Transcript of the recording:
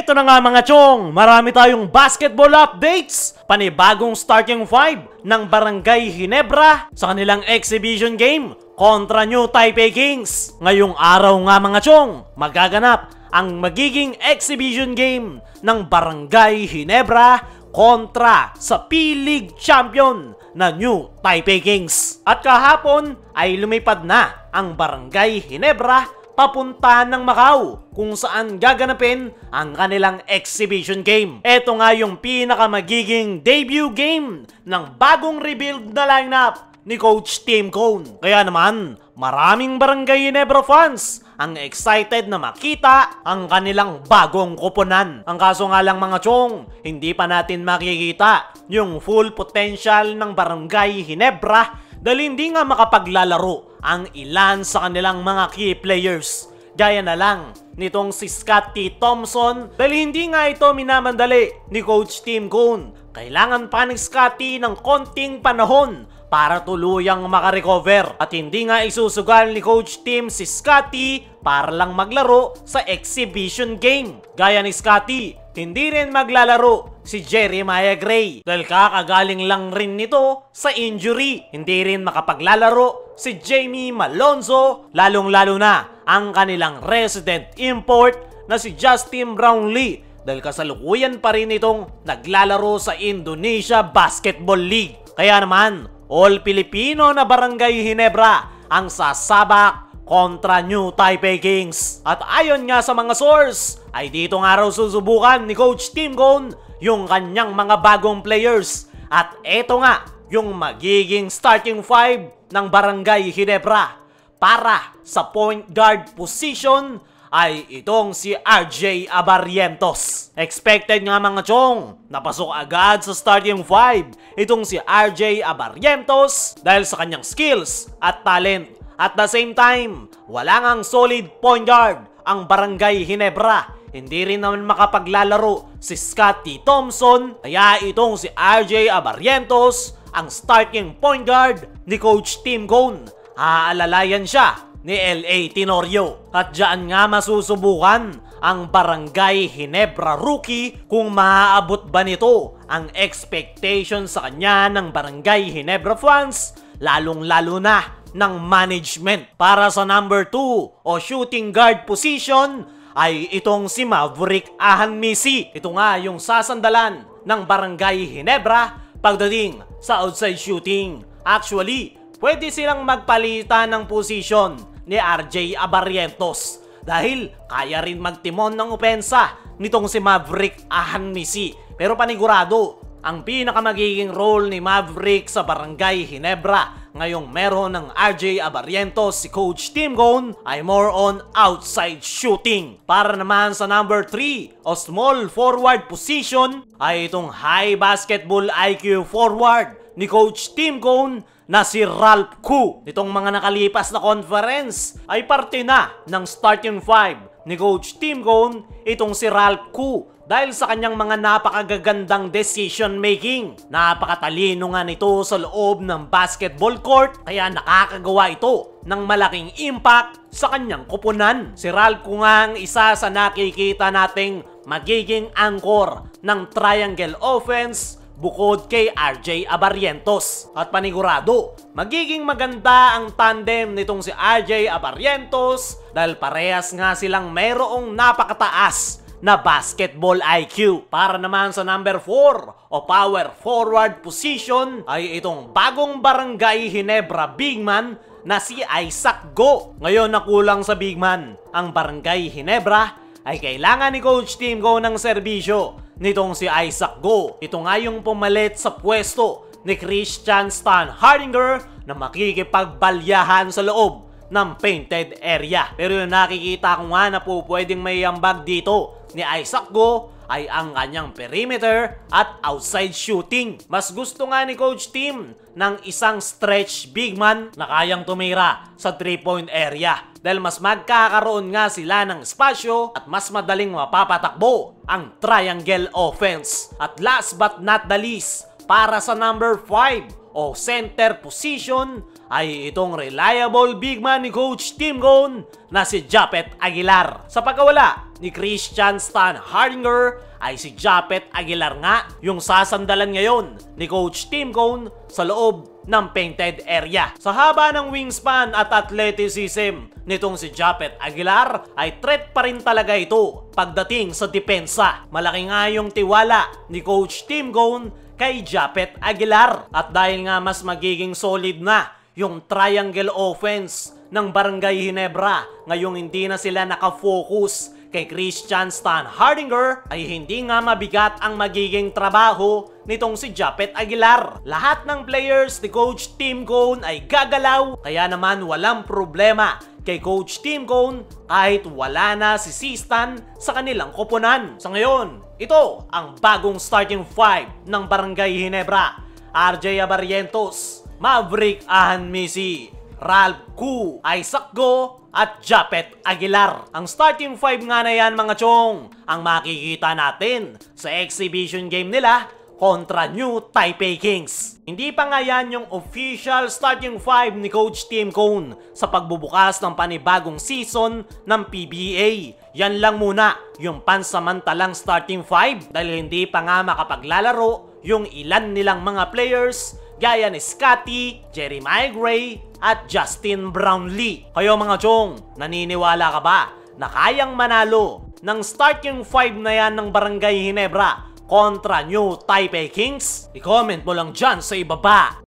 Eto na nga mga chong, marami tayong basketball updates, panibagong starting five ng Barangay Ginebra sa kanilang exhibition game kontra New Taipei Kings. Ngayong araw nga mga chong, magaganap ang magiging exhibition game ng Barangay Ginebra kontra sa P-League champion na New Taipei Kings. At kahapon ay lumipad na ang Barangay Ginebra papunta ng Macau kung saan gaganapin ang kanilang exhibition game. Ito nga yung pinakamagiging debut game ng bagong rebuild na lineup ni Coach Tim Cone. Kaya naman, maraming Barangay Ginebra fans ang excited na makita ang kanilang bagong koponan. Ang kaso nga lang mga chong, hindi pa natin makikita yung full potential ng Barangay Ginebra dahil hindi nga makapaglalaro ang ilan sa kanilang mga key players. Gaya na lang nitong si Scottie Thompson dahil hindi nga ito minamandali ni Coach Tim Cone. Kailangan pa ni Scottie ng konting panahon para tuluyang makarecover at hindi nga isusugal ni Coach Tim si Scottie para lang maglaro sa exhibition game. Gaya ni Scottie, hindi rin maglalaro si Jeremiah Gray dahil kakagaling lang rin nito sa injury. Hindi rin makapaglalaro si Jamie Malonzo, lalong-lalo na ang kanilang resident import na si Justin Brownlee dahil kasalukuyan pa rin itong naglalaro sa Indonesia Basketball League. Kaya naman, all Filipino na Barangay Ginebra ang sasabak kontra New Taipei Kings. At ayon nga sa mga source, ay dito nga raw susubukan ni Coach Tim Cone yung kanyang mga bagong players. At eto nga yung magiging starting five ng Barangay Ginebra. Para sa point guard position ay itong si RJ Abarrientos. Expected nga mga chong, napasok agad sa starting five itong si RJ Abarrientos dahil sa kanyang skills at talent. At the same time, wala ngang solid point guard ang Barangay Ginebra. Hindi rin naman makapaglalaro si Scottie Thompson, kaya itong si RJ Abarrientos ang starting point guard ni Coach Tim Cone. Aalalayan siya ni L.A. Tenorio. At dyan nga masusubukan ang Barangay Ginebra rookie kung maaabot ba nito ang expectation sa kanya ng Barangay Ginebra fans, lalong-lalo na ng management. Para sa number 2 o shooting guard position ay itong si Maverick Ahanmisi. Ito nga yung sasandalan ng Barangay Ginebra pagdating sa outside shooting. Actually, pwede silang magpalitan ng position ni RJ Abarrientos dahil kaya rin magtimon ng opensa nitong si Maverick Ahanmisi. Pero panigurado, ang pinakamagiging role ni Maverick sa Barangay Ginebra ngayong meron ng RJ Abarrientos si Coach Tim Cone ay more on outside shooting. Para naman sa number 3 o small forward position ay itong high basketball IQ forward ni Coach Tim Cone na si Ralph Koo. Itong mga nakalipas na conference ay parte na ng starting five ni Coach Tim Cone itong si Ralph Koo dahil sa kanyang mga napakagagandang decision making. Napakatalino nga nito sa loob ng basketball court kaya nakakagawa ito ng malaking impact sa kanyang koponan. Si Ralph Koo nga ang isa sa nakikita nating magiging anchor ng triangle offense bukod kay RJ Abarrientos. At panigurado, magiging maganda ang tandem nitong si RJ Abarrientos dahil parehas nga silang mayroong napakataas na basketball IQ. Para naman sa number 4 o power forward position ay itong bagong Barangay Ginebra bigman na si Isaac Goh. Ngayon na kulang sa bigman ang Barangay Ginebra ay kailangan ni Coach Tim Cone ng serbisyo nitong si Isaac Goh. Ito nga yung pumalit sa pwesto ni Christian Stan Hardinger na makikipagbalyahan sa loob ng painted area. Pero yung nakikita ko nga na po pwedeng may ambag dito ni Isaac Goh ay ang kanyang perimeter at outside shooting. Mas gusto nga ni Coach Tim ng isang stretch big man na kayang tumira sa 3-point area dahil mas magkakaroon nga sila ng espasyo at mas madaling mapapatakbo ang triangle offense. At last but not the least, para sa number 5 o center position ay itong reliable big man ni Coach Tim Cone na si Japet Aguilar. Sa pagkawala ni Christian Stan Hardinger ay si Japet Aguilar nga yung sasandalan ngayon ni Coach Tim Cone sa loob ng painted area. Sa haba ng wingspan at athleticism nitong si Japet Aguilar ay threat pa rin talaga ito pagdating sa depensa. Malaki nga yung tiwala ni Coach Tim Cone kay Japet Aguilar at dahil nga mas magiging solid na yung triangle offense ng Barangay Ginebra ngayong hindi na sila nakafocus kay Christian Stan Hardinger ay hindi nga mabigat ang magiging trabaho nitong si Japet Aguilar. Lahat ng players ni Coach Tim Cone ay gagalaw kaya naman walang problema kay Coach Tim Cone kahit wala na si Stan sa kanilang koponan. Sa ngayon, ito ang bagong starting five ng Barangay Ginebra. RJ Abarrientos, Maverick Ahanmisi, Ralph Ku, Isaac Go, at Japet Aguilar. Ang starting five nga na yan mga chong ang makikita natin sa exhibition game nila kontra New Taipei Kings. Hindi pa nga yan yung official starting five ni Coach Tim Cone sa pagbubukas ng panibagong season ng PBA. Yan lang muna yung pansamantalang starting five dahil hindi pa nga makapaglalaro yung ilan nilang mga players gaya ni Scotty, Jeremiah Gray, at Justin Brownlee. Kayo mga chong, naniniwala ka ba na kayang manalo ng starting five na yan ng Barangay Ginebra kontra New Taipei Kings? I-comment mo lang dyan sa ibaba.